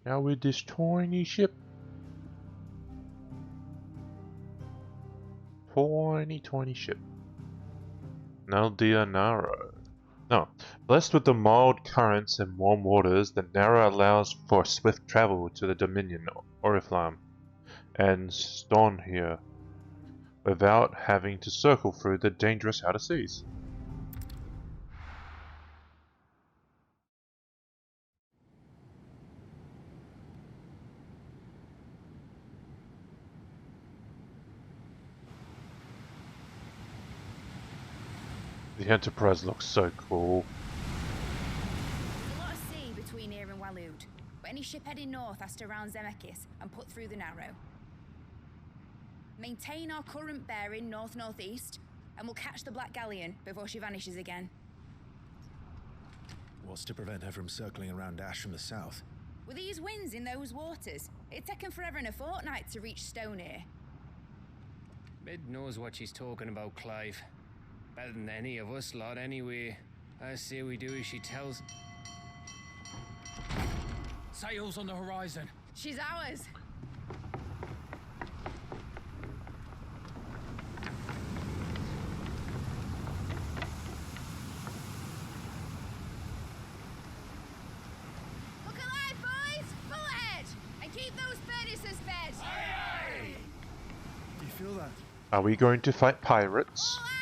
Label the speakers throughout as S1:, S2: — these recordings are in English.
S1: Now with this tiny ship. Tiny ship. Now dear Naro. No. Blessed with the mild currents and warm waters, the Naro allows for swift travel to the Dominion, Oriflamme, and Ston here, without having to circle through the dangerous outer seas. The Enterprise looks so cool.
S2: There's a lot of sea between here and Waloed, but any ship heading north has to round Zemeckis and put through the Narrow. Maintain our current bearing north-northeast, and we'll catch the Black Galleon before she vanishes again.
S3: What's to prevent her from circling around Ash from the south?
S2: With these winds in those waters, it'd taken forever and a fortnight to reach Stone here.
S4: Mid knows what she's talking about, Clive. Better than any of us lot, anyway. I say we do as she tells.
S5: Sails on the horizon.
S2: She's ours. Look alive, boys! Full ahead! And keep those furnaces fed!
S5: Aye, aye.
S3: Do you feel that?
S1: Are we going to fight pirates?
S2: All hands!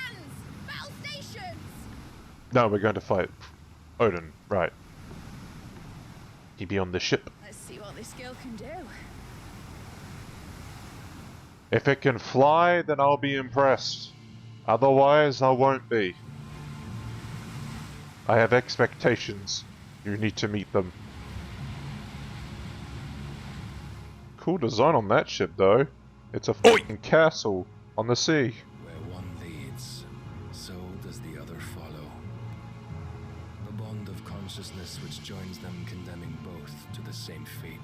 S2: Battle stations!
S1: No, we're going to fight Odin, right. He be on the ship.
S2: Let's see what this girl can do.
S1: If it can fly, then I'll be impressed. Otherwise, I won't be. I have expectations. You need to meet them. Cool design on that ship, though. It's a fucking castle on the sea.
S3: Where one leads, so does the other follow. The bond of consciousness which joins them condemning both to the same fate.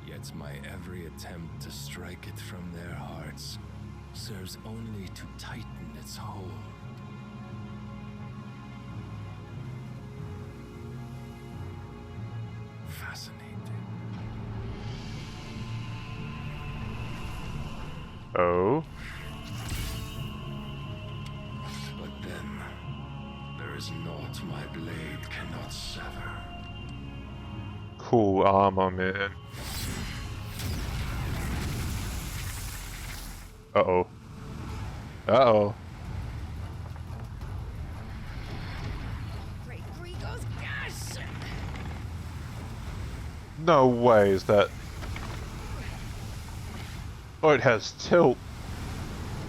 S3: Yet my every attempt to strike it from their hearts serves only to tighten its hold. Fascinating.
S1: Oh?
S3: But then, there is naught my blade cannot sever.
S1: Cool armor, man. Uh-oh. Uh-oh.
S2: Great Grigos gas!
S1: No way is that... Oh, it has tilt.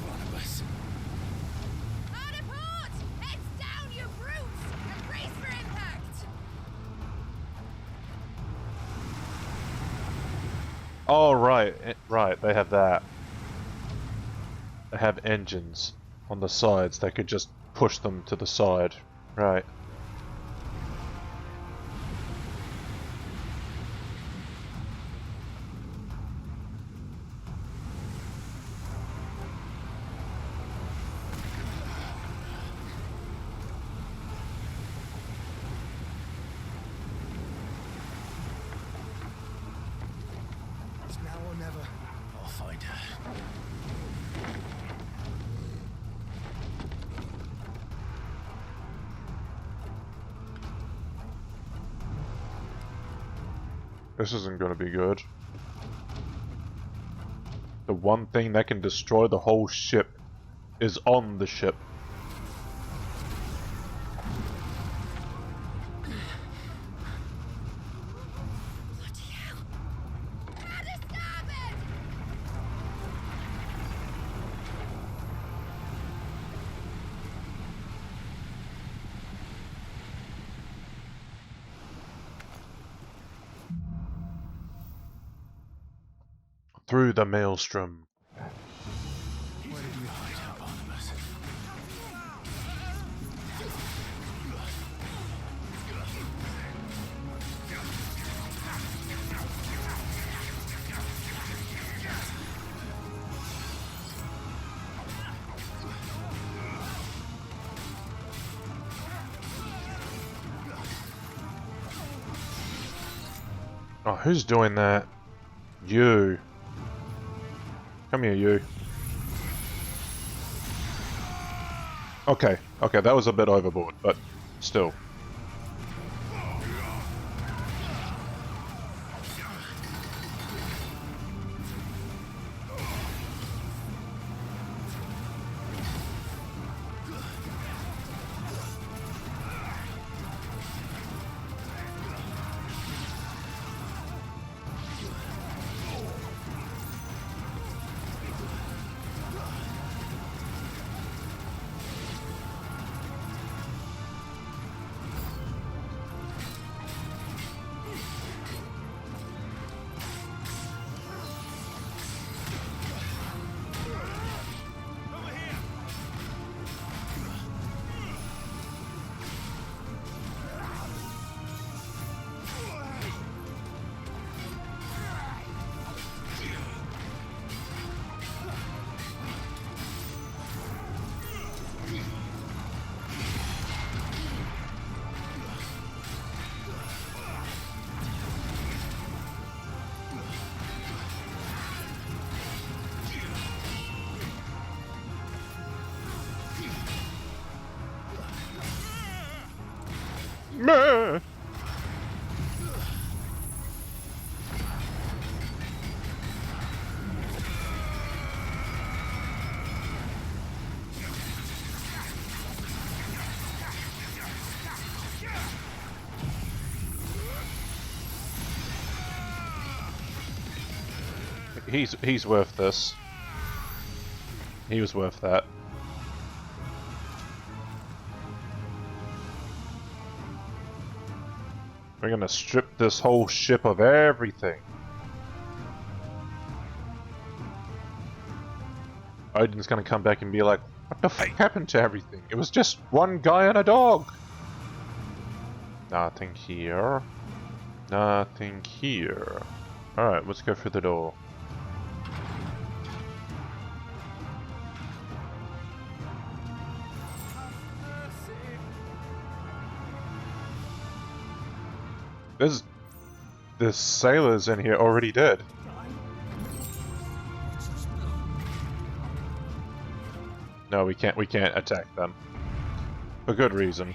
S3: Barnabas.
S2: Hard a port! Heads down, you brutes! And brace for impact!
S1: Oh, right. Right, they have that. They have engines on the sides. They could just push them to the side. Right.
S3: It's now or never. I'll find her.
S1: This isn't going to be good. The one thing that can destroy the whole ship is on the ship.
S2: Bloody hell! How to stop it!
S1: Through the maelstrom.
S3: Where did you hide her, Barnabas?
S1: Oh, who's doing that? You. Come here, you. Okay, okay, that was a bit overboard, but still. Meh. He's worth this. He was worth that. We're gonna strip this whole ship of everything. Odin's gonna come back and be like, what the fuck happened to everything? It was just one guy and a dog. Nothing here. Nothing here. Alright, let's go through the door. There's sailors in here already dead. No, we can't attack them. For good reason.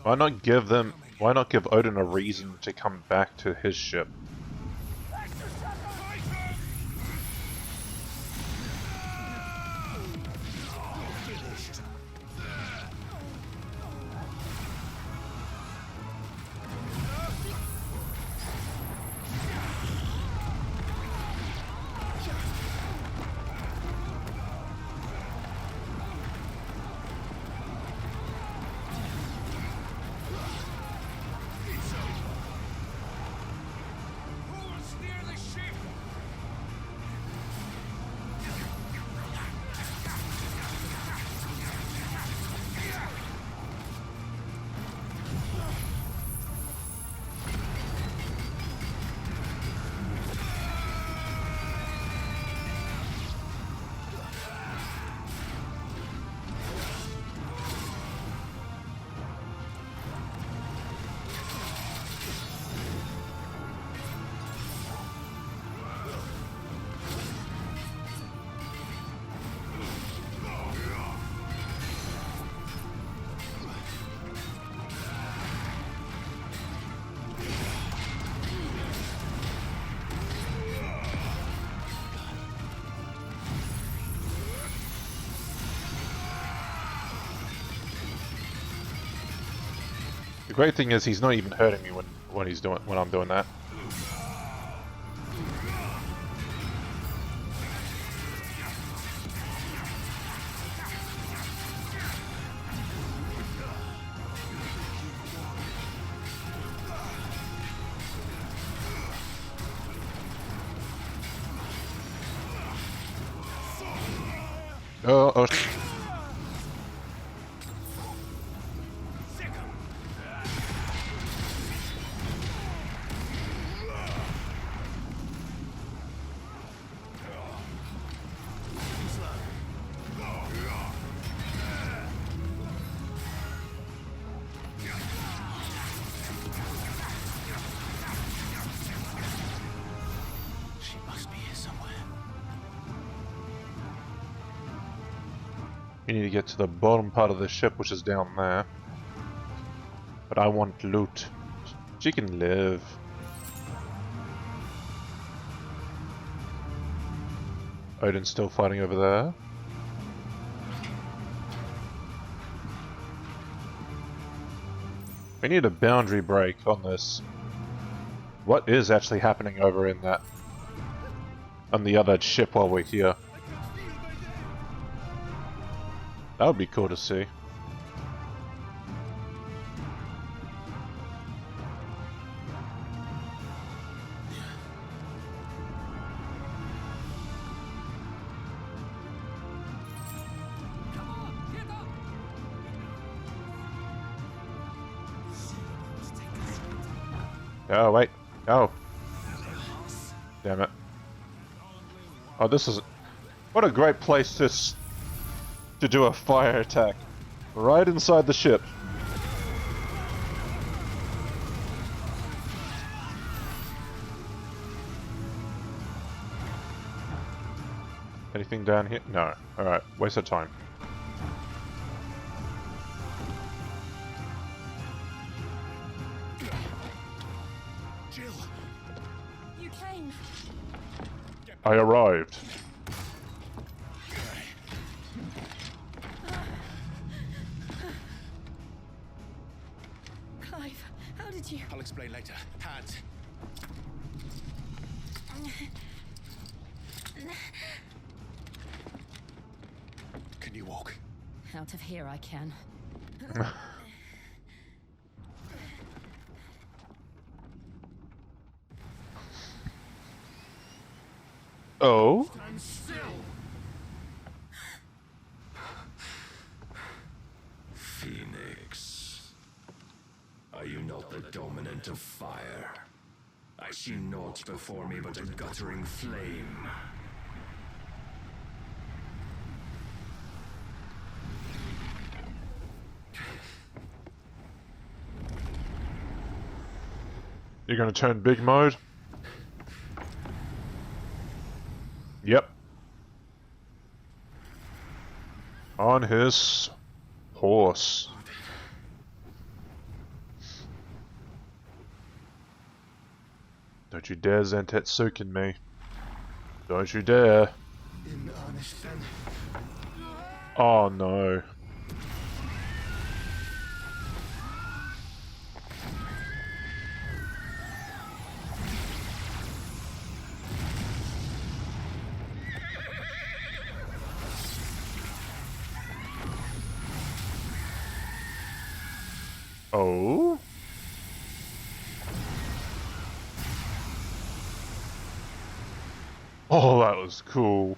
S1: Why not give Odin a reason to come back to his ship? The great thing is he's not even hurting me when I'm doing that. Oh, oh.
S3: She must be here somewhere.
S1: You need to get to the bottom part of the ship, which is down there. But I want loot. She can live. Odin's still fighting over there. We need a boundary break on this. What is actually happening over in that... on the other ship while we're here? That would be cool to see. Oh, wait. Oh. Damn it. Oh, this is... What a great place to do a fire attack. Right inside the ship. Anything down here? No. Alright, waste of time.
S3: Jill!
S2: You came.
S1: I arrived.
S2: Clive, how did you?
S3: I'll explain later. Hands. Can you walk?
S2: Out of here I can.
S1: Oh?
S5: Stand still.
S3: Phoenix. Are you not the dominant of fire? I see naught before me but a guttering flame.
S1: You're gonna turn big mode? Yep. On his horse. Don't you dare Zentetsuken me. Don't you dare.
S3: In earnest then?
S1: Oh no. Oh? Oh, that was cool.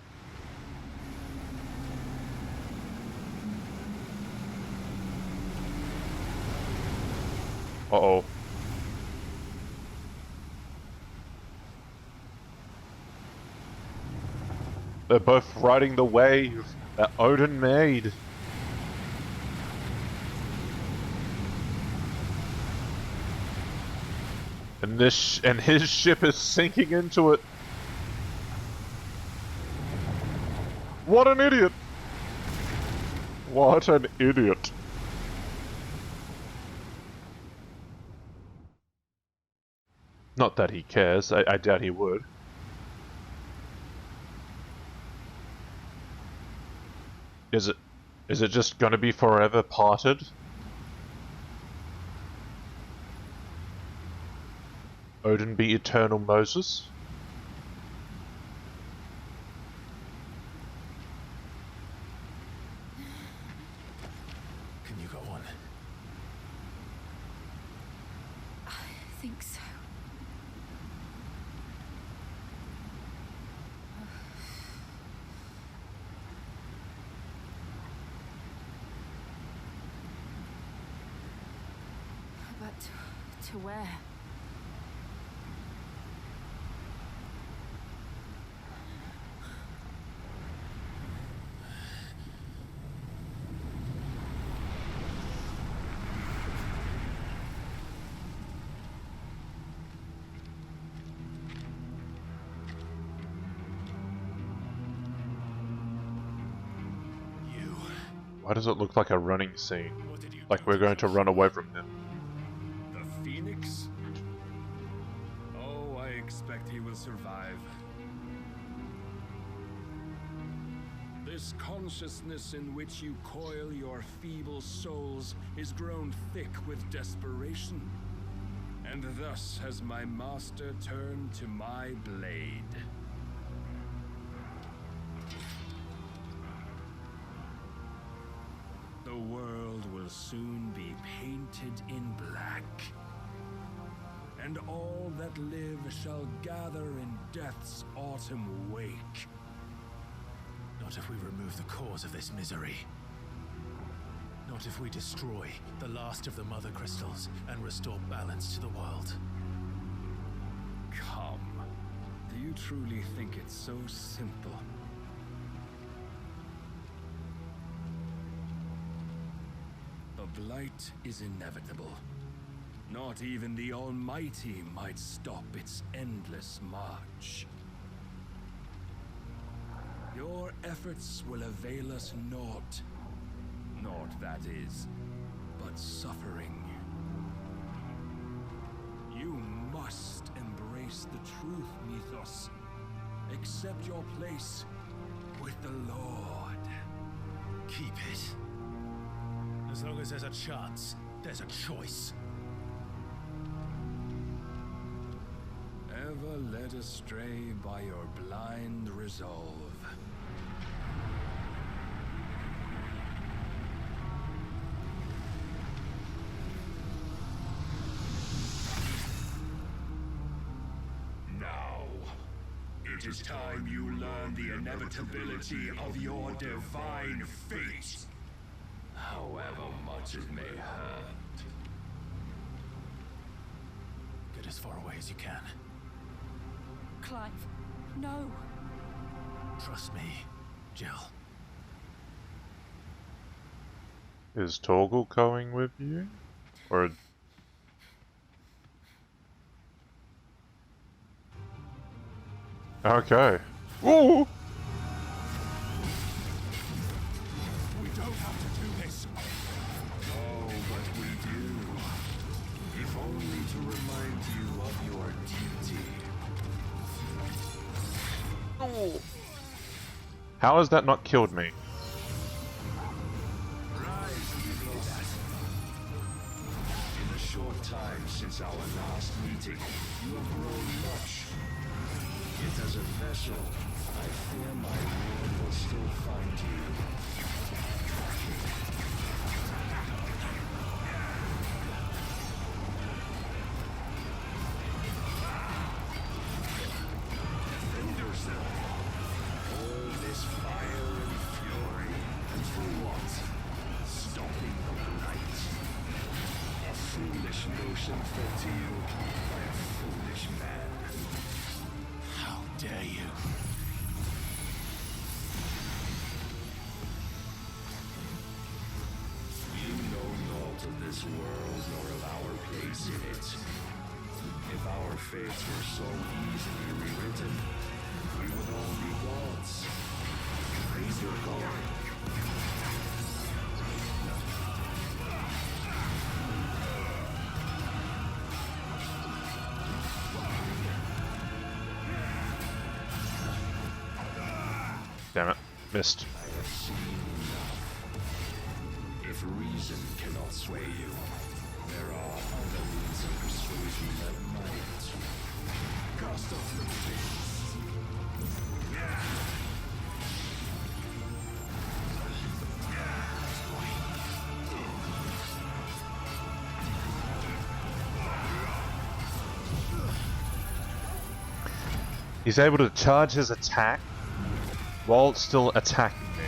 S1: Uh-oh. They're both riding the wave that Odin made. And his ship is sinking into it. What an idiot! What an idiot. Not that he cares, I doubt he would. Is it just gonna be forever parted? Odin be eternal Moses?
S3: Can you go on?
S2: I think so. To where?
S1: Why does it look like a running scene?
S3: What did you
S1: Like
S3: do
S1: we're
S3: to
S1: going to run away from him.
S3: the Phoenix? Oh, I expect he will survive. This consciousness in which you coil your feeble souls is grown thick with desperation. And thus has my master turned to my blade. The world will soon be painted in black. And all that live shall gather in death's autumn wake.
S6: Not if we remove the cause of this misery. Not if we destroy the last of the Mother Crystals and restore balance to the world.
S3: Come. Do you truly think it's so simple? The blight is inevitable. Not even the Almighty might stop its endless march. Your efforts will avail us naught. Naught, that is, but suffering. You must embrace the truth, Mythos. Accept your place with the Lord.
S6: Keep it. As long as there's a chance, there's a choice.
S3: Ever led astray by your blind resolve.
S5: Now, it is time you learn the inevitability of your divine fate, however much it may hurt.
S6: Get as far away as you can.
S2: Clive, no.
S6: Trust me, Jill.
S1: Is Torgal going with you? Or... Okay. Ooh!
S3: We don't have to do this.
S5: Oh, but we do. If only to remind you of your duty.
S1: How has that not killed me?
S5: In the short time since our last meeting, you have grown much. Yet as a vessel, I fear my word will still find you. Defend yourself. All this fire and fury, and for what? Stopping the blight. A foolish notion fed to you by a foolish man.
S6: How dare you?
S5: You know naught of this world nor of our place in it. If our fates were so easily rewritten, we would all be gods. Praise your God.
S1: Damn it. Missed.
S5: I have seen enough. If reason cannot sway you, there are other means of persuasion that might. Cast off the faith.
S1: He's able to charge his attack while still attacking me.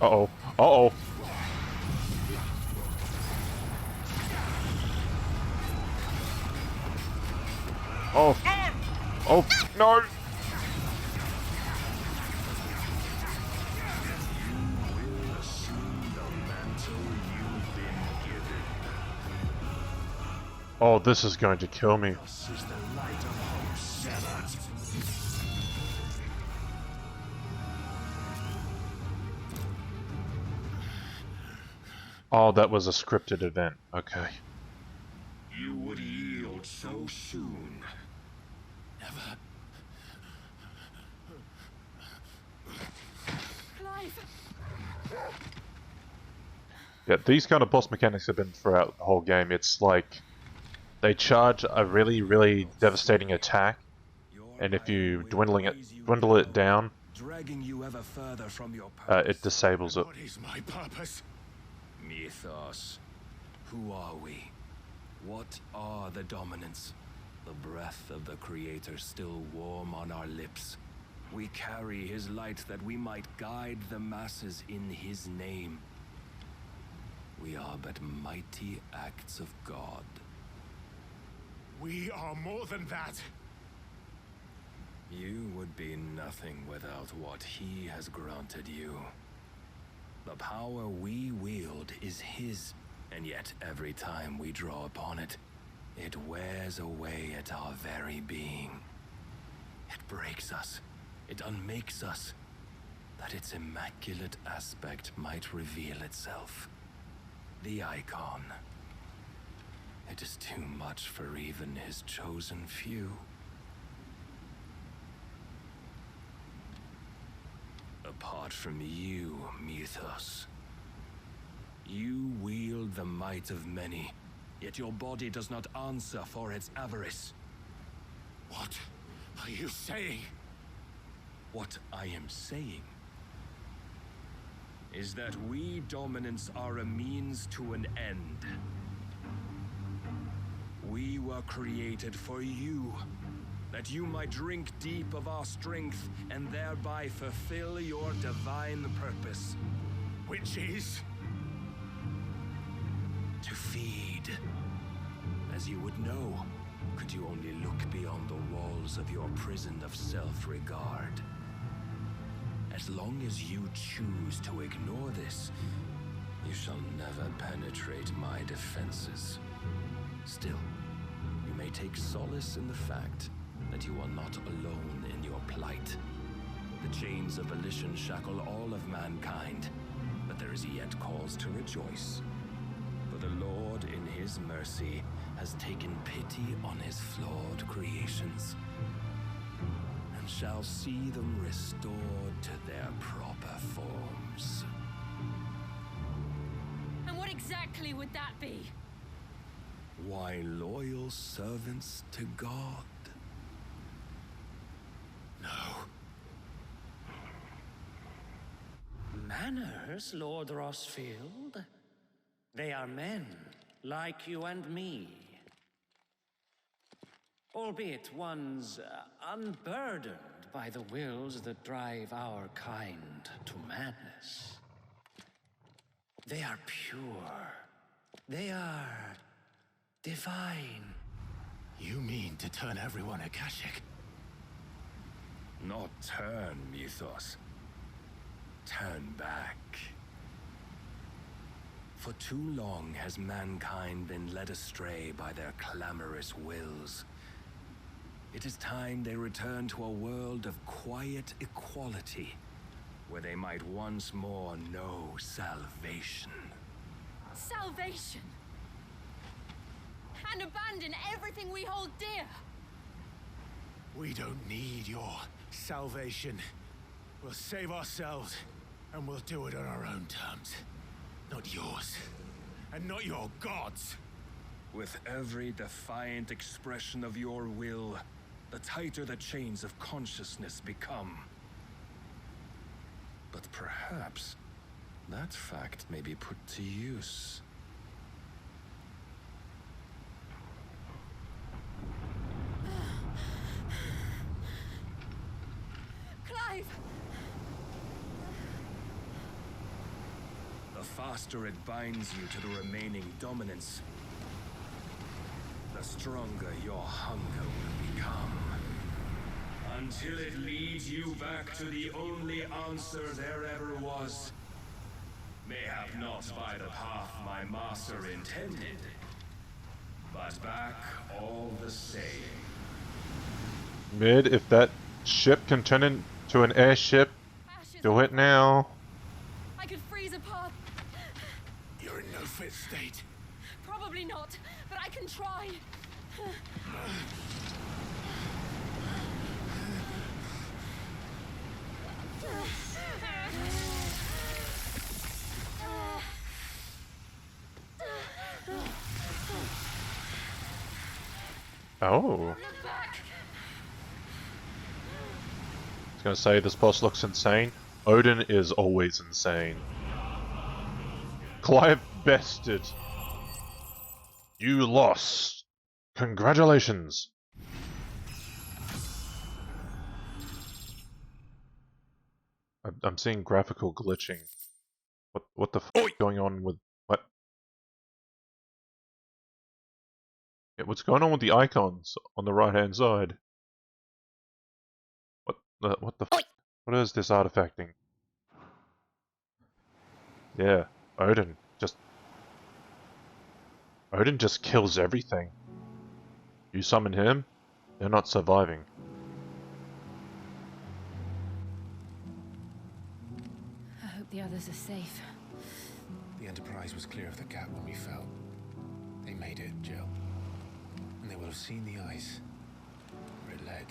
S1: Uh-oh. Uh-oh. Oh. Oh, no!
S5: will assume the mantle you've been given.
S1: Oh, this is going to kill me.
S5: This is the light of hope severed.
S1: Oh, that was a scripted event. Okay.
S5: You would yield so soon.
S6: Never.
S2: Clive!
S1: Yeah, these kind of boss mechanics have been throughout the whole game. It's like they charge a really, really devastating attack, and if you dwindle it down,
S3: dragging you ever further from your
S1: it disables it.
S6: What is my purpose?
S3: Mythos. Who are we? What are the dominants? The breath of the Creator still warm on our lips. We carry his light that we might guide the masses in his name. We are but mighty acts of God.
S6: We are more than that.
S3: You would be nothing without what he has granted you. The power we wield is his, and yet every time we draw upon it, it wears away at our very being. It breaks us, it unmakes us, that its immaculate aspect might reveal itself. The icon. It is too much for even his chosen few. Apart from you, Mythos. You wield the might of many, yet your body does not answer for its avarice.
S6: What are you saying?
S3: What I am saying is that we dominants are a means to an end. We were created for you, that you might drink deep of our strength and thereby fulfill your divine purpose.
S6: Which is?
S3: To feed. As you would know, could you only look beyond the walls of your prison of self-regard. As long as you choose to ignore this, you shall never penetrate my defenses. Still, you may take solace in the fact that you are not alone in your plight. The chains of volition shackle all of mankind, but there is yet cause to rejoice. For the Lord, in his mercy, has taken pity on his flawed creations, and shall see them restored to their proper forms.
S2: And what exactly would that be?
S3: Why, loyal servants to God.
S6: No.
S7: Manners, Lord Rossfield? They are men, like you and me. Albeit ones unburdened by the wills that drive our kind to madness. They are pure. They are divine.
S6: You mean to turn everyone Akashic?
S3: Not turn, Mythos. Turn back. For too long has mankind been led astray by their clamorous wills. It is time they return to a world of quiet equality, where they might once more know salvation.
S2: Salvation! And abandon everything we hold dear!
S6: We don't need your salvation. We'll save ourselves, and we'll do it on our own terms. Not yours, and not your gods.
S3: With every defiant expression of your will, the tighter the chains of consciousness become. But perhaps that fact may be put to use.
S2: Clive!
S3: faster it binds you to the remaining dominance, the stronger your hunger will become. Until it leads you back to the only answer there ever was. Mayhap not by the path my master intended, but back all the same.
S1: Mid, if that ship can turn into an airship,
S2: Ashes
S1: do
S2: on
S1: it
S2: the
S1: now.
S2: I could freeze a path.
S6: You're in no fit state.
S2: Probably not, but I can try.
S1: Oh.
S2: Look back.
S1: I was gonna say, this boss looks insane. Odin is always insane. Clive bested. You lost. Congratulations. I'm seeing graphical glitching. What the f is going on with what? Yeah, what's going on with the icons on the right hand side? What the f? What is this artifacting? Yeah, Odin just kills everything. You summon him, they're not surviving.
S2: I hope the others are safe.
S8: The Enterprise was clear of the gap when we fell. They made it, Jill. And they will have seen the ice where it led.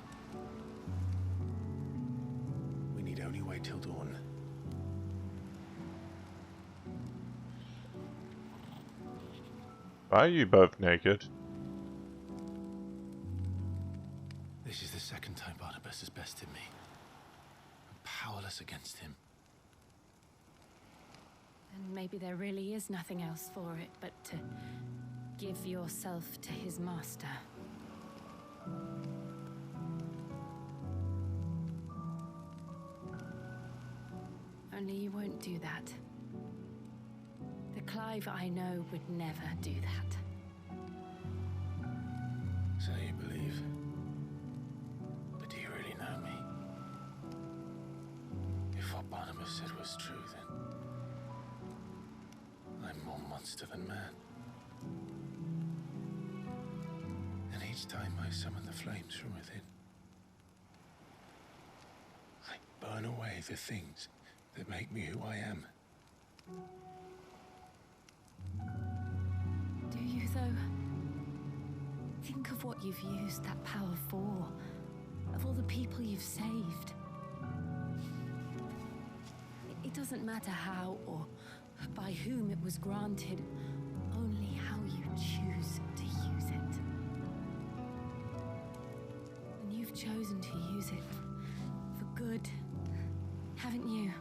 S8: We need only wait till dawn.
S1: Why are you both naked?
S8: This is the second time Barnabas has bested me. I'm powerless against him.
S2: And maybe there really is nothing else for it but to give yourself to his master. Only you won't do that. The Clive I know would never do that.
S8: So you believe. But do you really know me? If what Barnabas said was true, then I'm more monster than man. And each time I summon the flames from within, I burn away the things that make me who I am.
S2: Do you, though? Think of what you've used that power for. Of all the people you've saved. It doesn't matter how or by whom it was granted, only how you choose to use it. And you've chosen to use it for good, haven't you?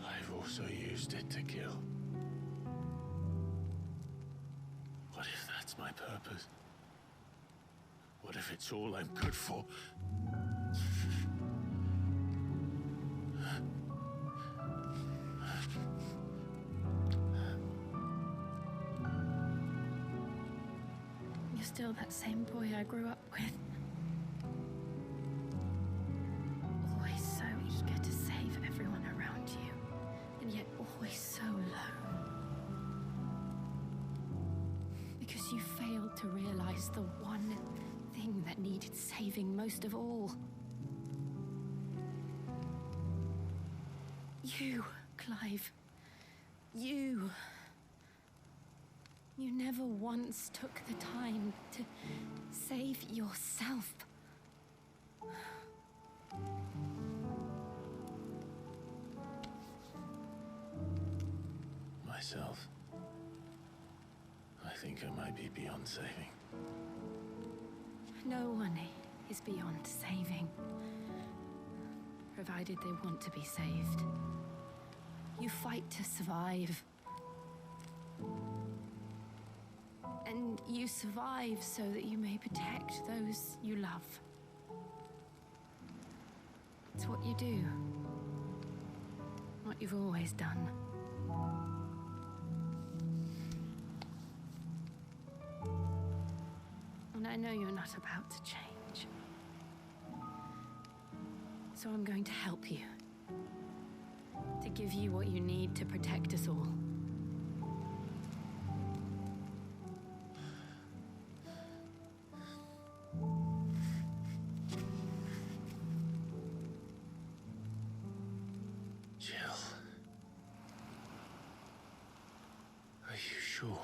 S8: I've also used it to kill. What if that's my purpose? What if it's all I'm good for?
S2: You're still that same boy I grew up with. Always so eager to save everyone around you, and yet always so alone. Because you failed to realize the one thing that needed saving most of all. You, Clive. You. You never once took the time to save yourself.
S8: Myself. I think I might be beyond saving.
S2: No one is beyond saving, provided they want to be saved. You fight to survive. And you survive so that you may protect those you love. It's what you do. what you've always done. And I know you're not about to change. So I'm going to help you. To give you what you need to protect us all.
S6: Jill. Are you sure?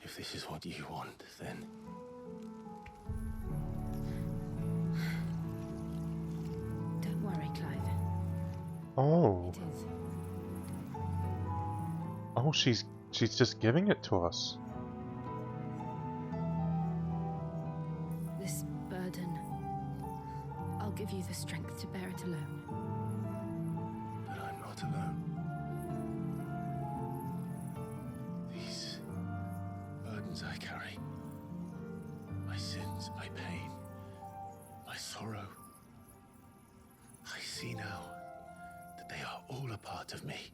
S6: If this is what you want, then...
S2: Don't worry, Clive.
S1: Oh.
S2: It is.
S1: Oh, she's just giving it to us.
S2: This burden, I'll give you the strength to bear it alone.
S6: But I'm not alone. These burdens I carry, my sins, my pain, my sorrow, I see now that they are all a part of me.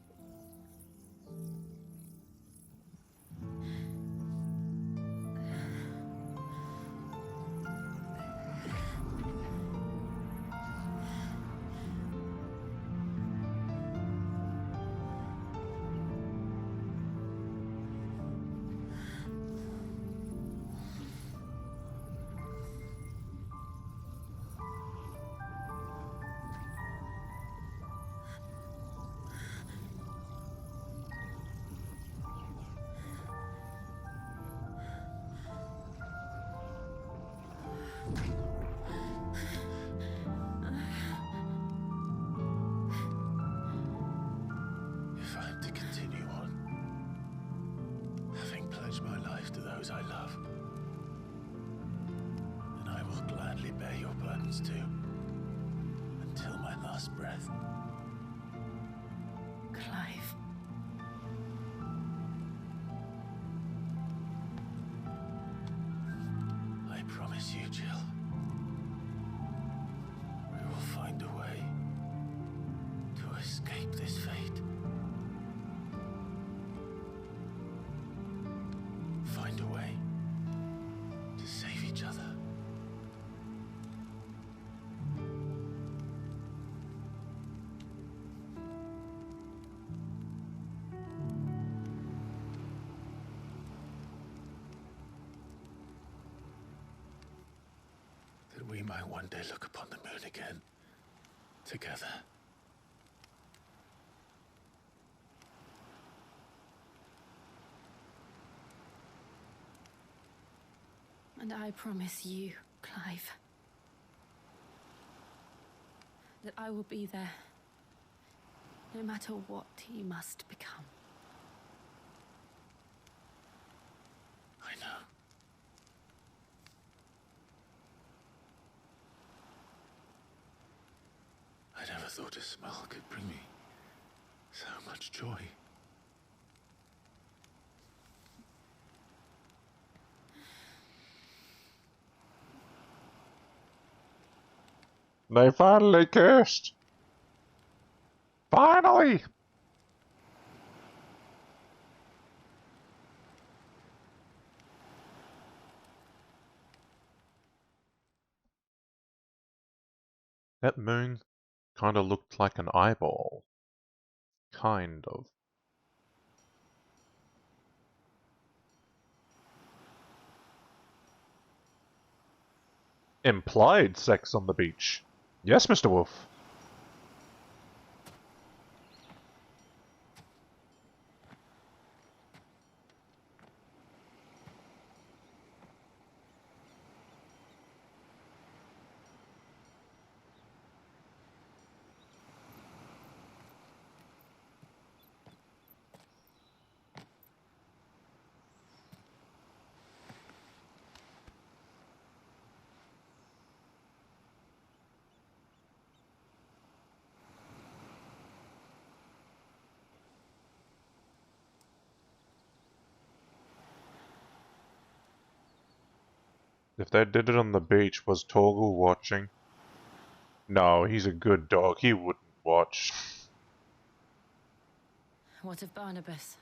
S6: If I'm to continue on, having pledged my life to those I love, then I will gladly bear your burdens too, until my last breath.
S2: Clive.
S6: I promise you, Jill, we will find a way to escape this fate. Find a way to save each other. That we might one day look upon the moon again, together.
S2: And I promise you, Clive, that I will be there, no matter what you must become.
S6: I know. I never thought a smile could bring me so much joy.
S1: They finally kissed! Finally! That moon kind of looked like an eyeball. Kind of. Implied sex on the beach. Yes, Mr. Wolf. if they did it on the beach, was Torgal watching? No, he's a good dog. He wouldn't watch.
S2: What of Barnabas?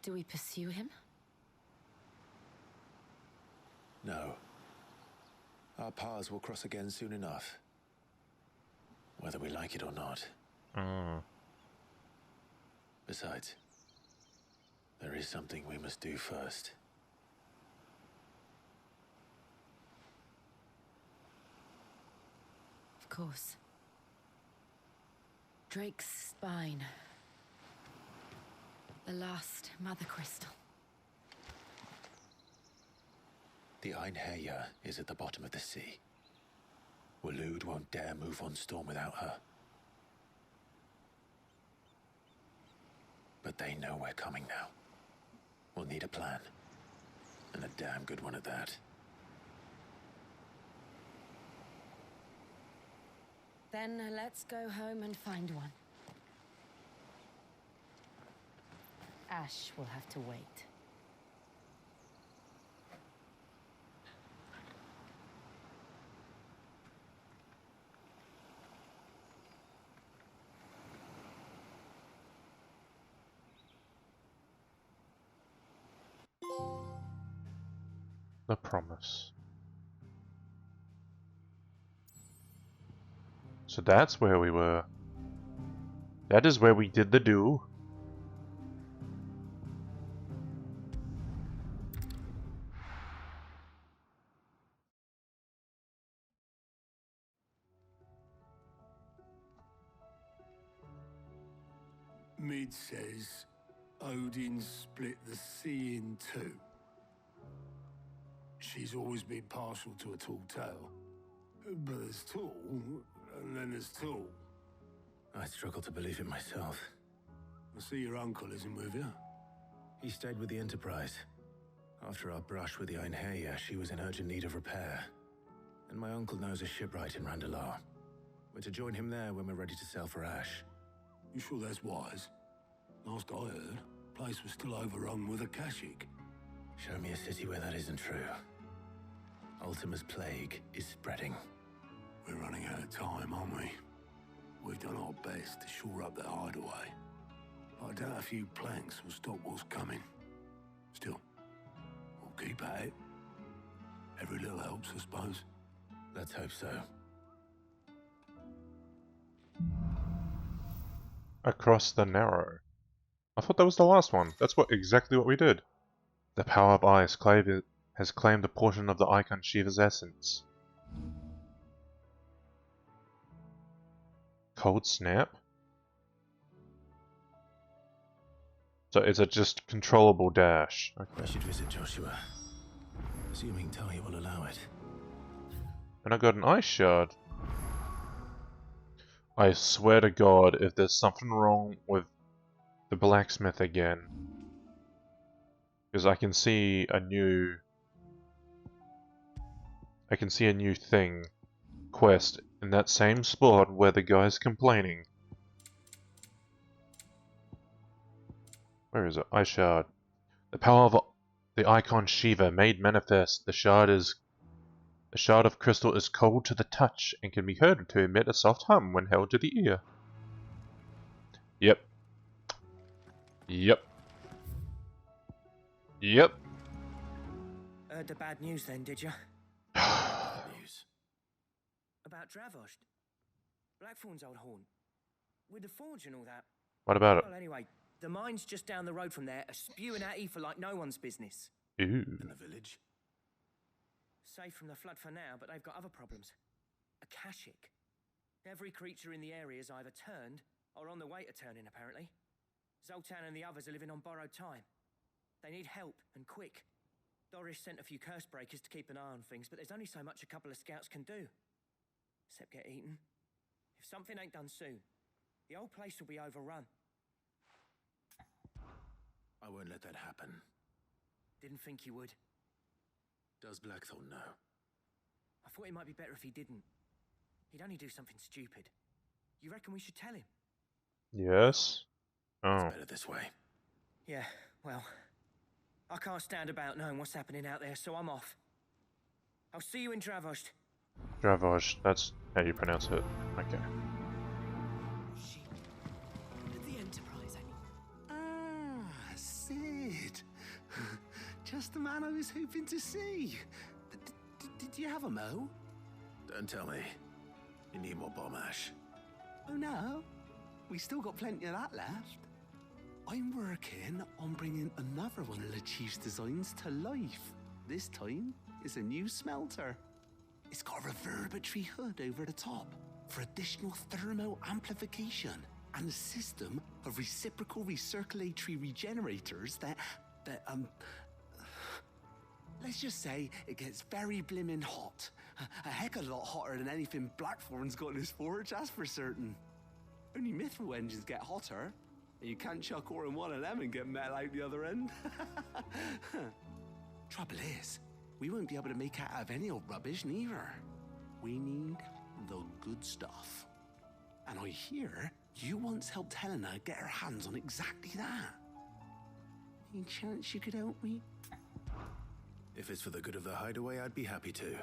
S2: Do we pursue him?
S8: No. Our paths will cross again soon enough. Whether we like it or not. Besides, there is something we must do first.
S2: Of course. Drake's spine. The last mother crystal.
S8: The Einherja is at the bottom of the sea. Waloed won't dare move on Storm without her. But they know we're coming now. We'll need a plan. And a damn good one at that.
S2: Then let's go home and find one. Ash will have to wait.
S1: The promise. So that's where we were. That is where we did the do.
S6: Mid says Odin split the sea in two. She's always been partial to a tall tale. But there's tall, and then there's tall.
S8: I struggle to believe it myself.
S6: I see your uncle isn't with you.
S8: He stayed with the Enterprise. After our brush with the Einherja, she was in urgent need of repair. And my uncle knows a shipwright in Randalar. We're to join him there when we're ready to sail for Ash.
S6: You sure that's wise? Last I heard, the place was still overrun with Akashic.
S8: Show me a city where that isn't true. Ultima's plague is spreading.
S6: We're running out of time, aren't we? We've done our best to shore up that hideaway. I doubt a few planks will stop what's coming. Still, we'll keep at it. Every little helps, I suppose.
S8: Let's hope so.
S1: Across the Narrow. I thought that was the last one. That's exactly what we did. The power of ice has claimed a portion of the Icon Shiva's essence. Cold snap? So it's a just controllable dash.
S8: I
S1: Okay.
S8: should visit Joshua. Assuming Talia will allow it.
S1: And I got an ice shard. I swear to God, if there's something wrong with the blacksmith again, because I can see a new thing, quest, in that same spot where the guy's complaining. Where is it? Ice shard. The power of the icon Shiva made manifest. The shard of crystal is cold to the touch and can be heard to emit a soft hum when held to the ear. Yep. Yep. Yep.
S7: Heard the bad news then, did you?
S8: News.
S7: About Dravost. Blackthorn's old haunt. With the forge and all that.
S1: What about it?
S7: Well, anyway, the mines just down the road from there are spewing out ether like no one's business.
S1: Ooh.
S8: In the village?
S7: Safe from the flood for now, but they've got other problems. Akashic. Every creature in the area is either turned or on the way to turning, apparently. Zoltan and the others are living on borrowed time. They need help, and quick. Doris sent a few curse breakers to keep an eye on things, but there's only so much a couple of scouts can do. Except get eaten. If something ain't done soon, the whole place will be overrun.
S8: I won't let that happen.
S7: Didn't think you would.
S8: Does Blackthorn know?
S7: I thought it might be better if he didn't. He'd only do something stupid. You reckon we should tell him?
S1: Yes. Oh.
S8: It's better this way.
S7: Yeah, well, I can't stand about knowing what's happening out there, so I'm off. I'll see you in Dravost.
S1: Dravoj, that's how you pronounce it. Okay.
S9: She... The Enterprise, I mean.
S6: Ah, Sid. Just the man I was hoping to see. Did you have a mo?
S8: Don't tell me. You need more bomb ash.
S6: Oh no, we still got plenty of that left. I'm working on bringing another one of the Chief's designs to life. This time, it's a new smelter. It's got a reverberatory hood over the top for additional thermal amplification and a system of reciprocal recirculatory regenerators that let's just say it gets very blimmin' hot. A heck of a lot hotter than anything Blackthorn's got in his forge, that's for certain. Only mithril engines get hotter, and you can't chuck ore in one of them and get metal out the other end. Trouble is, we won't be able to make out of any old rubbish neither. We need the good stuff. And I hear you once helped Helena get her hands on exactly that. Any chance you could help me?
S8: If it's for the good of the hideaway, I'd be happy to.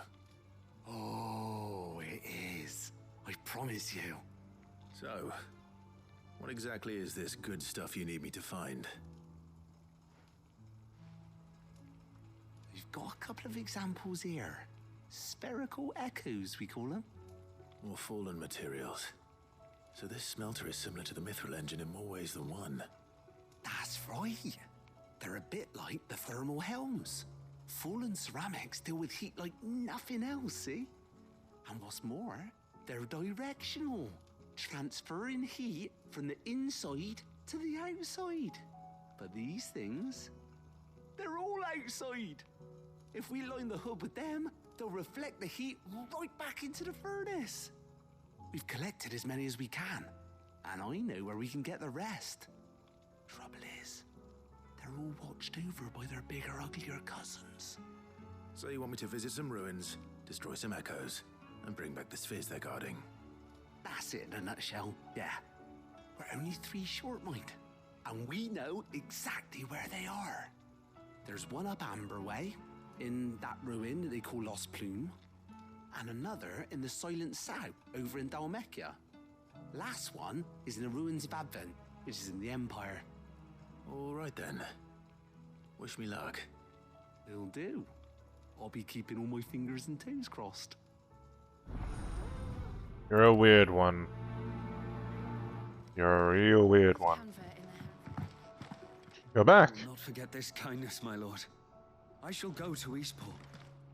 S6: Oh, it is. I promise you.
S8: So, what exactly is this good stuff you need me to find?
S6: We've got a couple of examples here. Spherical echoes, we call them.
S8: More fallen materials. So this smelter is similar to the mithril engine in more ways than one.
S6: That's right. They're a bit like the thermal helms. Fallen ceramics deal with heat like nothing else, see? And what's more, they're directional, transferring heat from the inside to the outside. But these things, they're all outside. If we line the hood with them, they'll reflect the heat right back into the furnace. We've collected as many as we can, and I know where we can get the rest. Trouble is, they're all watched over by their bigger, uglier cousins.
S8: So you want me to visit some ruins, destroy some echoes, and bring back the spheres they're guarding?
S6: That's it in a nutshell, yeah. We're only 3 short, mind, and we know exactly where they are. There's one up Amber Way, in that ruin that they call Lost Plume, and another in the Silent South, over in Dalmekia. Last one is in the ruins of Advent, which is in the Empire.
S8: All right then. Wish me luck.
S6: It'll do. I'll be keeping all my fingers and toes crossed.
S1: You're a weird one. You're a real weird one.
S2: Convert in there.
S1: Go back.
S10: I will not forget this kindness, my lord. I shall go to Eastport,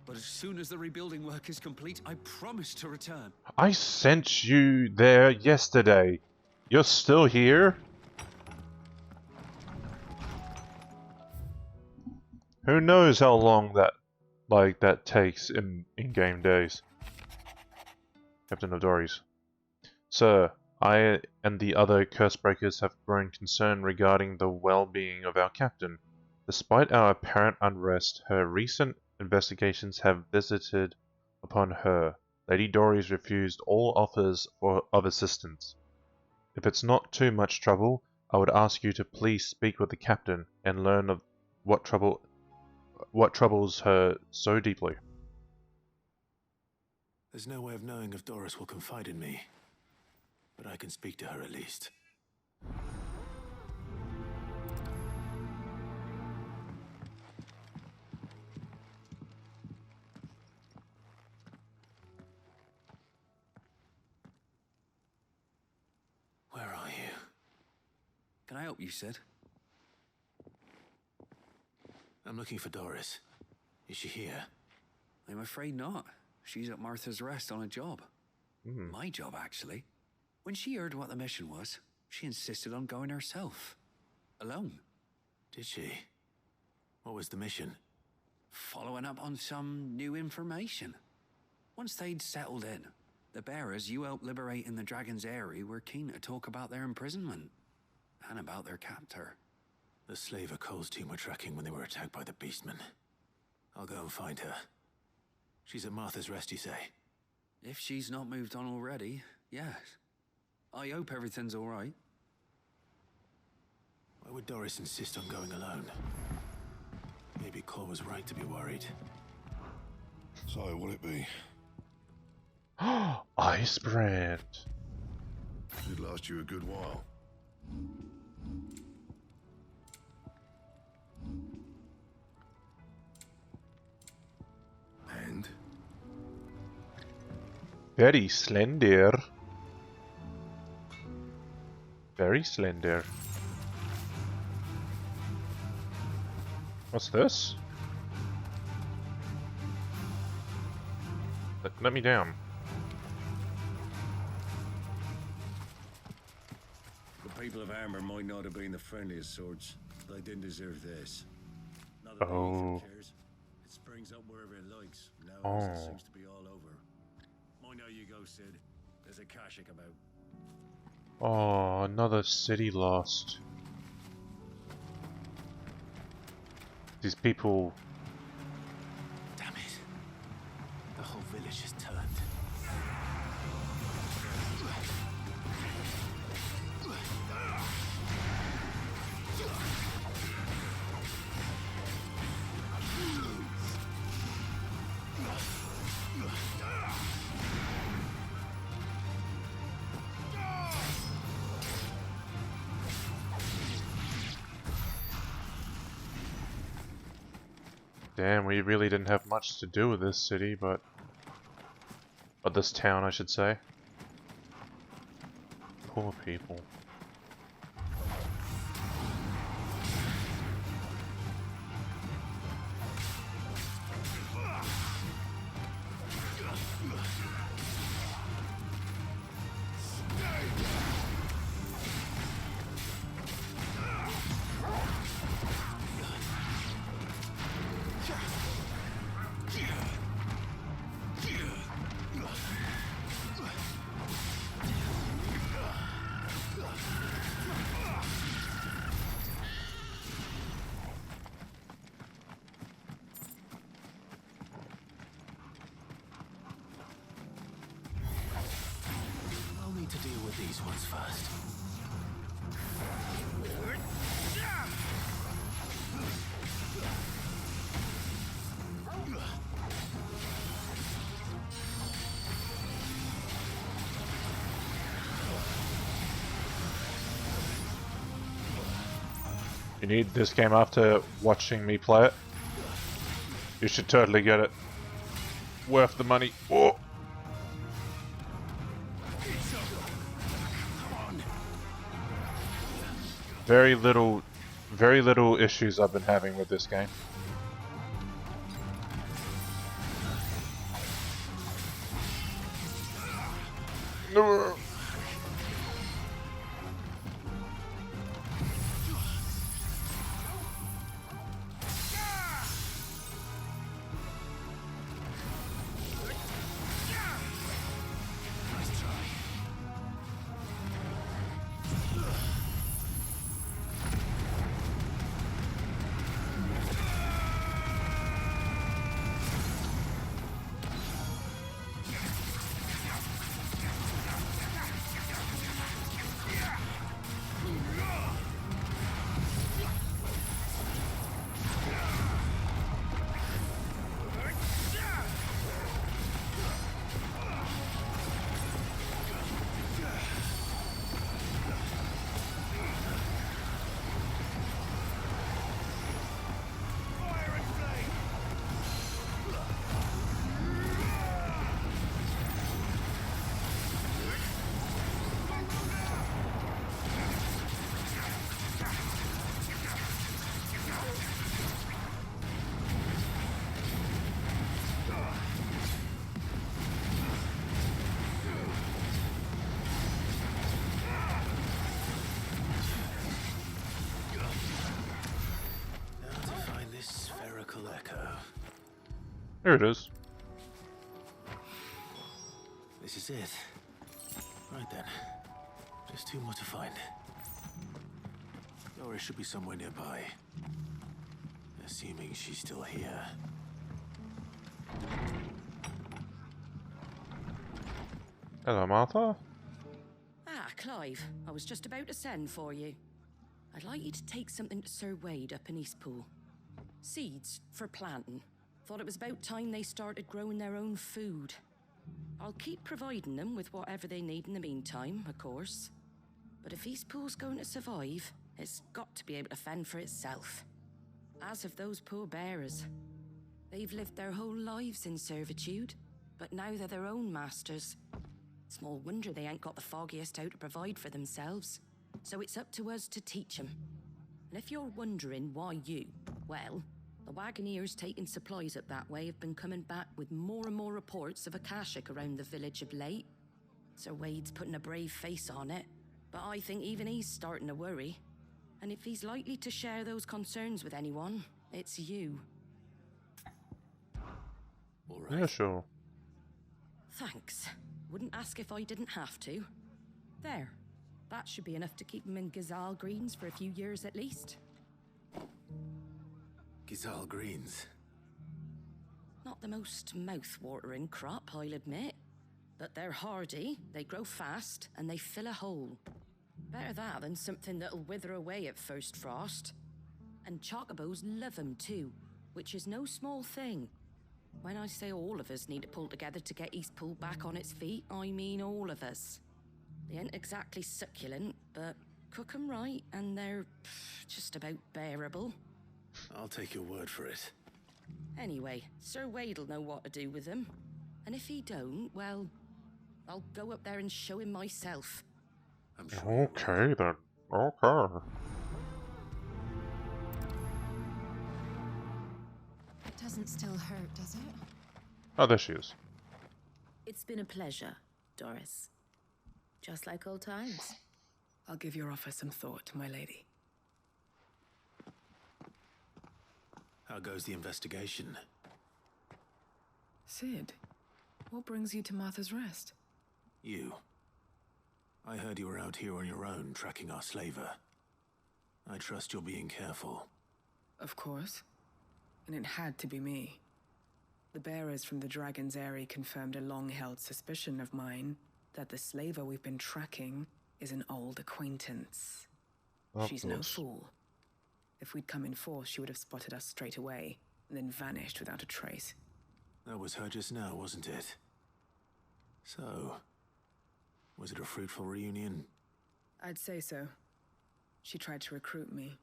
S10: but as soon as the rebuilding work is complete, I promise to return.
S1: I sent you there yesterday. You're still here? Who knows how long that takes in game days. Captain of Dories. Sir, I and the other Cursebreakers have grown concerned regarding the well-being of our captain. Despite our apparent unrest, her recent investigations have visited upon her. Lady Dories refused all offers of assistance. If it's not too much trouble, I would ask you to please speak with the captain and learn of what troubles her so deeply.
S8: There's no way of knowing if Doris will confide in me, but I can speak to her at least. Where are you?
S10: Can I help you, Sid?
S8: I'm looking for Doris. Is she here?
S10: I'm afraid not. She's at Martha's Rest on a job. My job, actually. When she heard what the mission was, she insisted on going herself. Alone.
S8: Did she? What was the mission?
S10: Following up on some new information. Once they'd settled in, the bearers you helped liberate in the Dragon's Eyrie were keen to talk about their imprisonment. And about their captor.
S8: The slaver Cole's team were tracking when they were attacked by the Beastmen. I'll go and find her. She's at Martha's Rest, you say?
S10: If she's not moved on already, yes. I hope everything's all right.
S8: Why would Doris insist on going alone? Maybe Cole was right to be worried.
S5: So, what it be?
S1: Ice brand.
S5: Should last you a good while. And?
S1: Very slender. Very slender. What's this? Let me down.
S11: The people of Armor might not have been the friendliest sorts, but they didn't deserve this. Not that
S1: Oh.
S11: Ethan cares. It springs up wherever it likes. Nowadays it seems to be all over. Mind how you go, Sid. There's a Kashik about.
S1: Oh, another city lost. These people.
S8: Damn it. The whole village has turned.
S1: Damn, we really didn't have much to do with this city, but this town, I should say. Poor people.
S8: I'll need to deal with these ones first.
S1: You need this game after watching me play it. You should totally get it. Worth the money. Oh. Very little issues I've been having with this game. No. There it is.
S8: This is it. Right then. Just two more to find. Nora should be somewhere nearby. Assuming she's still here.
S1: Hello, Martha.
S12: Ah, Clive. I was just about to send for you. I'd like you to take something to Sir Wade up in Eastpool. Seeds for planting. Thought it was about time they started growing their own food. I'll keep providing them with whatever they need in the meantime, of course. But if Eastpool's going to survive, it's got to be able to fend for itself. As of those poor bearers. They've lived their whole lives in servitude, but now they're their own masters. Small wonder they ain't got the foggiest how to provide for themselves. So it's up to us to teach them. And if you're wondering why you, well, the Wagoneers taking supplies up that way have been coming back with more and more reports of Akashic around the village of late. Sir Wade's putting a brave face on it, but I think even he's starting to worry. And if he's likely to share those concerns with anyone, it's you.
S8: All right.
S1: Yeah, sure.
S12: Thanks. Wouldn't ask if I didn't have to. There. That should be enough to keep them in Gazal Greens for a few years at least.
S8: Gazal Greens.
S12: Not the most mouth-watering crop, I'll admit. But they're hardy, they grow fast, and they fill a hole. Better that than something that'll wither away at first frost. And chocobos love 'em too, which is no small thing. When I say all of us need to pull together to get Eastpool back on its feet, I mean all of us. They ain't exactly succulent, but cook 'em right and they're just about bearable.
S8: I'll take your word for it.
S12: Anyway, Sir Wade'll know what to do with them. And if he don't, well, I'll go up there and show him myself.
S8: I'm sure.
S1: Okay then. Okay.
S13: It doesn't still hurt, does it?
S1: Oh, there she is.
S2: It's been a pleasure, Doris. Just like old times.
S9: I'll give your offer some thought, my lady.
S8: How goes the investigation?
S9: Sid, what brings you to Martha's Rest?
S8: You. I heard you were out here on your own, tracking our slaver. I trust you're being careful.
S9: Of course. And it had to be me. The bearers from the Dragon's Eyrie confirmed a long-held suspicion of mine that the slaver we've been tracking is an old acquaintance. She's no fool. If we'd come in force, she would have spotted us straight away, and then vanished without a trace.
S8: That was her just now, wasn't it? So, was it a fruitful reunion?
S9: I'd say so. She tried to recruit me.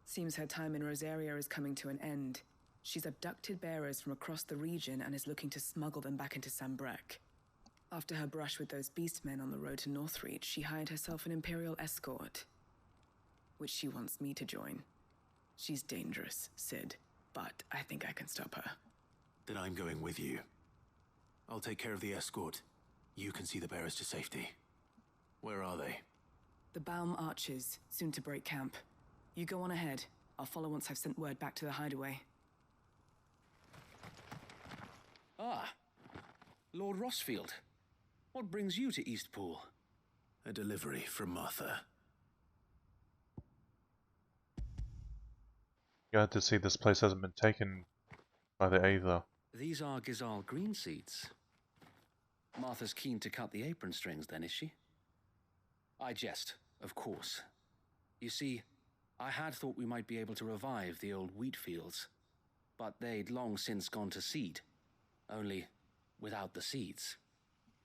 S9: Seems her time in Rosaria is coming to an end. She's abducted bearers from across the region and is looking to smuggle them back into Sambrek. After her brush with those beastmen on the road to Northreach, she hired herself an Imperial escort, which she wants me to join. She's dangerous, Sid, but I think I can stop her.
S8: Then I'm going with you. I'll take care of the escort. You can see the bearers to safety. Where are they?
S9: The Baum Archers, soon to break camp. You go on ahead. I'll follow once I've sent word back to the hideaway.
S10: Ah, Lord Rossfield. What brings you to Eastpool?
S8: A delivery from Martha.
S1: Glad to see this place hasn't been taken by the Aether.
S10: These are Gazal green seeds. Martha's keen to cut the apron strings then, is she? I jest, of course. You see, I had thought we might be able to revive the old wheat fields, but they'd long since gone to seed, only without the seeds.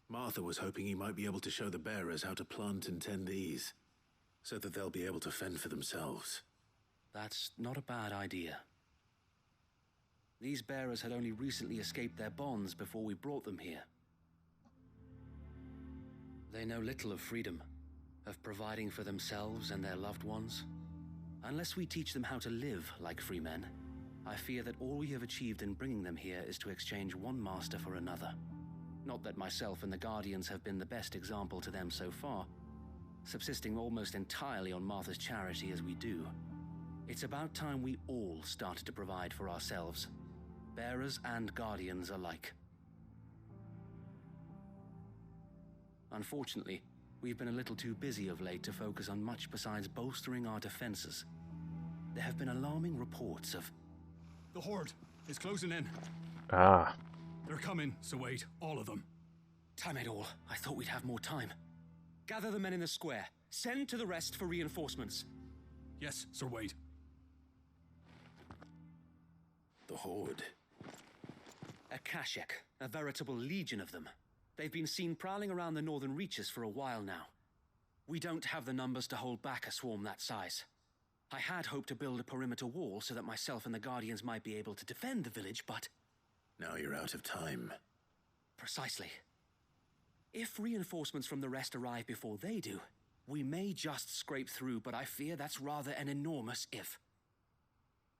S8: Martha was hoping he might be able to show the bearers how to plant and tend these, so that they'll be able to fend for themselves.
S10: That's not a bad idea. These bearers had only recently escaped their bonds before we brought them here. They know little of freedom, of providing for themselves and their loved ones. Unless we teach them how to live like free men, I fear that all we have achieved in bringing them here is to exchange one master for another. Not that myself and the Guardians have been the best example to them so far, subsisting almost entirely on Martha's charity as we do. It's about time we all started to provide for ourselves, bearers and Guardians alike. Unfortunately, we've been a little too busy of late to focus on much besides bolstering our defenses. There have been alarming reports of...
S3: The Horde is closing in.
S1: Ah.
S3: They're coming, so wait, all of them.
S10: Damn it all, I thought we'd have more time. Gather the men in the square. Send to the rest for reinforcements.
S3: Yes, Sir Wade.
S8: The Horde.
S14: Akashic, a veritable legion of them. They've been seen prowling around the northern reaches for a while now. We don't have the numbers to hold back a swarm that size. I had hoped to build a perimeter wall so that myself and the Guardians might be able to defend the village, but...
S8: Now you're out of time.
S14: Precisely. If reinforcements from the rest arrive before they do, we may just scrape through, but I fear that's rather an enormous if.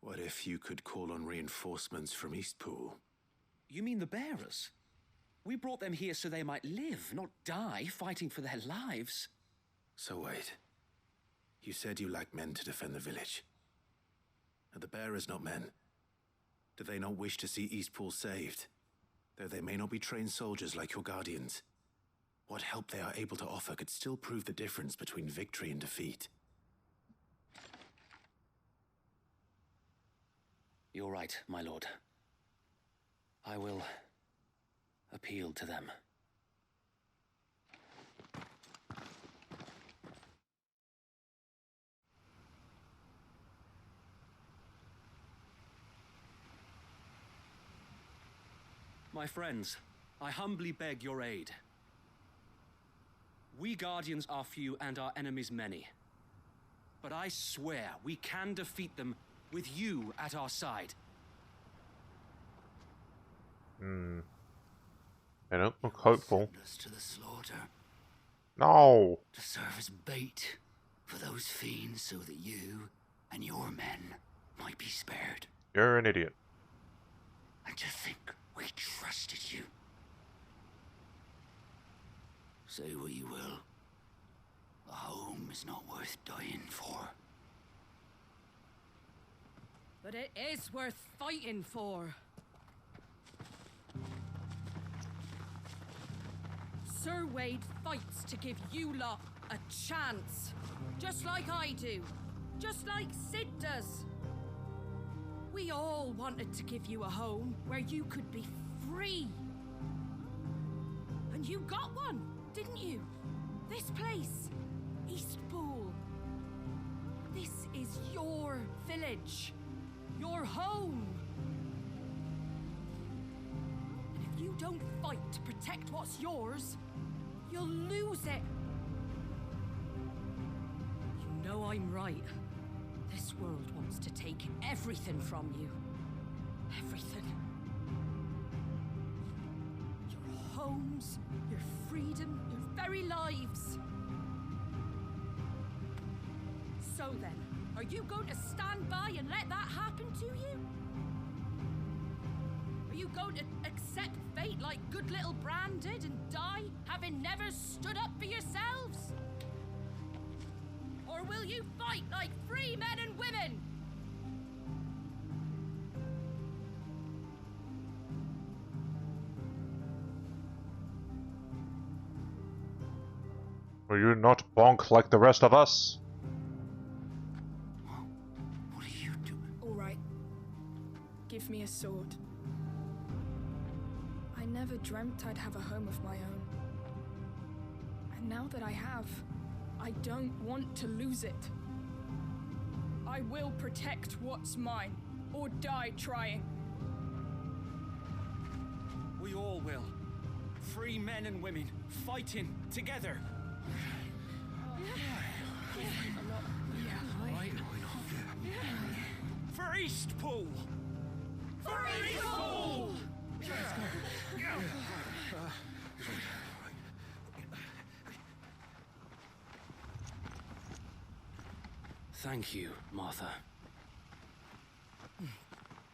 S8: What if you could call on reinforcements from Eastpool?
S14: You mean the bearers? We brought them here so they might live, not die fighting for their lives.
S8: So wait. You said you lack men to defend the village. Are the bearers not men? Do they not wish to see Eastpool saved? Though they may not be trained soldiers like your Guardians, what help they are able to offer could still prove the difference between victory and defeat.
S14: You're right, my lord. I will appeal to them. My friends, I humbly beg your aid. We Guardians are few and our enemies many. But I swear we can defeat them with you at our side.
S1: They don't look hopeful.
S15: Send us to the slaughter.
S1: No!
S15: To serve as bait for those fiends so that you and your men might be spared.
S1: You're an idiot.
S15: And to think we trusted you. Say what you will. A home is not worth dying for.
S12: But it is worth fighting for. Sir Wade fights to give you lot a chance. Just like I do. Just like Sid does. We all wanted to give you a home where you could be free. And you got one, didn't you? This place, Eastpool. This is your village. Your home. And if you don't fight to protect what's yours, you'll lose it. You know I'm right. This world wants to take everything from you. Everything. Your homes, your freedom, your very lives. So then, are you going to stand by and let that happen to you? Are you going to accept fate like good little Bran did and die, having never stood up for yourselves? Or will you fight like free men and women?
S1: Will you not bonk like the rest of us?
S15: What are you doing?
S16: All right. Give me a sword. I never dreamt I'd have a home of my own. And now that I have, I don't want to lose it. I will protect what's mine, or die trying.
S14: We all will. Free men and women, fighting together. For Eastpool! For Eastpool! Thank you, Martha.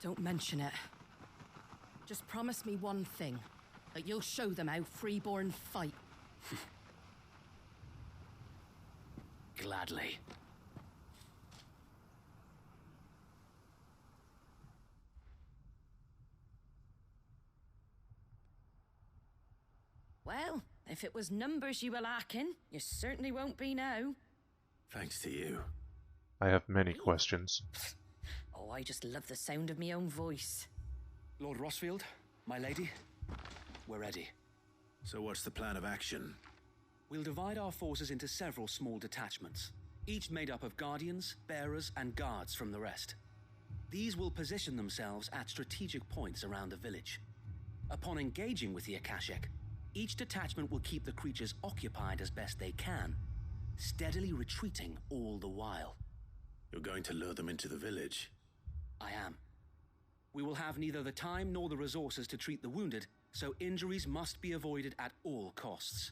S12: Don't mention it. Just promise me one thing. That you'll show them how freeborn fight.
S14: Gladly.
S12: Well, if it was numbers you were lacking, you certainly won't be now.
S8: Thanks to you.
S1: I have many questions.
S12: Oh, I just love the sound of my own voice.
S14: Lord Rossfield, my lady, we're ready.
S8: So what's the plan of action?
S14: We'll divide our forces into several small detachments, each made up of guardians, bearers, and guards from the rest. These will position themselves at strategic points around the village. Upon engaging with the Akashic, each detachment will keep the creatures occupied as best they can, steadily retreating all the while.
S8: You're going to lure them into the village?
S14: I am. We will have neither the time nor the resources to treat the wounded, so injuries must be avoided at all costs.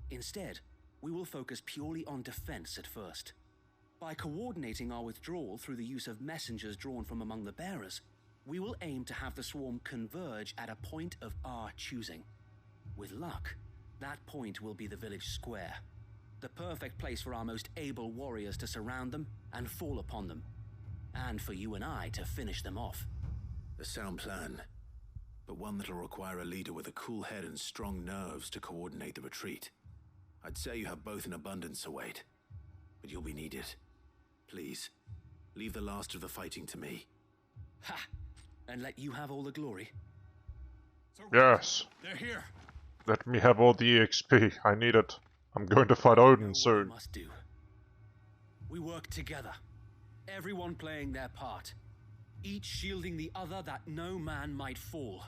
S14: Instead, we will focus purely on defense at first. By coordinating our withdrawal through the use of messengers drawn from among the bearers, we will aim to have the swarm converge at a point of our choosing. With luck, that point will be the village square, the perfect place for our most able warriors to surround them and fall upon them, and for you and I to finish them off.
S8: A sound plan, but one that'll require a leader with a cool head and strong nerves to coordinate the retreat. I'd say you have both in abundance, Sir Wade, but you'll be needed. Please, leave the last of the fighting to me.
S14: Ha! And let you have all the glory?
S1: Yes.
S3: They're here.
S1: Let me have all the EXP. I need it. I'm going to fight Odin soon.
S14: Must do. We work together, everyone playing their part, each shielding the other that no man might fall,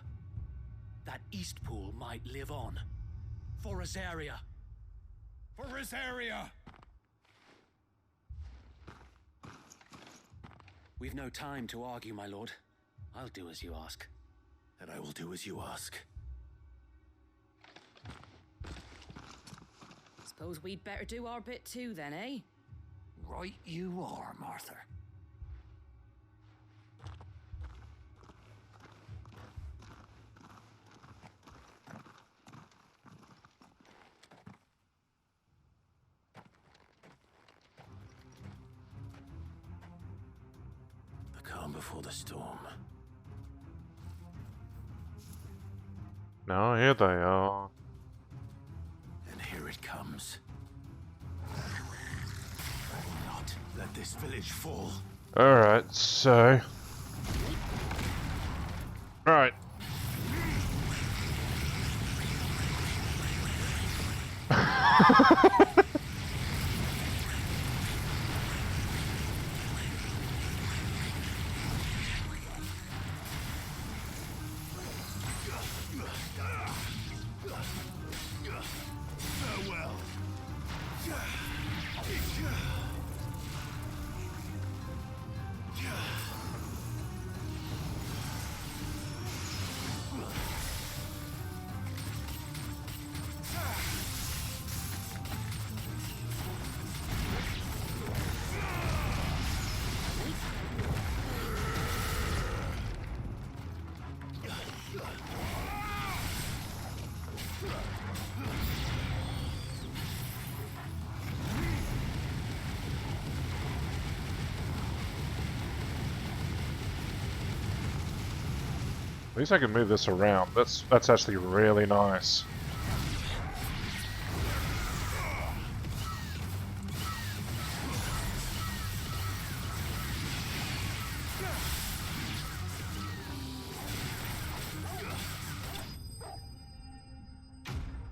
S14: that Eastpool might live on. For Rosaria.
S3: For Rosaria!
S14: We've no time to argue, my lord. I'll do as you ask.
S8: And I will do as you ask.
S12: Suppose we'd better do our bit too then, eh?
S15: Right you are, Martha.
S8: The calm before the storm.
S1: Now here they are.
S8: And here it comes. I will not let this village fall.
S1: Alright, so... Alright.
S6: Farewell.
S1: At least I can move this around. That's actually really nice.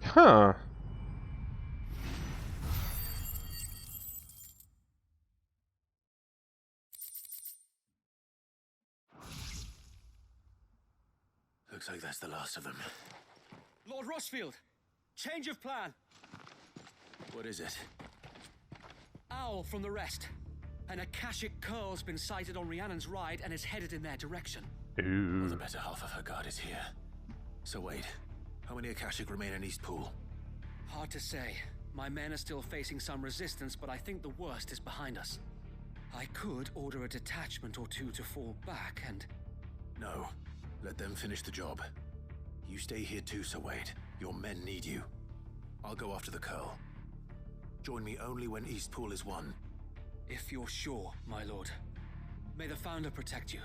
S1: Huh.
S8: Looks like that's the last of them.
S14: Lord Rossfield! Change of plan!
S8: What is it?
S14: Owl from the rest. An Akashic curl's been sighted on Rhiannon's ride and is headed in their direction.
S1: Ooh.
S8: Well, the better half of her guard is here. So wait, how many Akashic remain in Eastpool?
S14: Hard to say. My men are still facing some resistance, but I think the worst is behind us. I could order a detachment or two to fall back and...
S8: No. Let them finish the job. You stay here too, Sir Wade. Your men need you. I'll go after the Curl. Join me only when Eastpool is won.
S14: If you're sure, my lord. May the Founder protect you.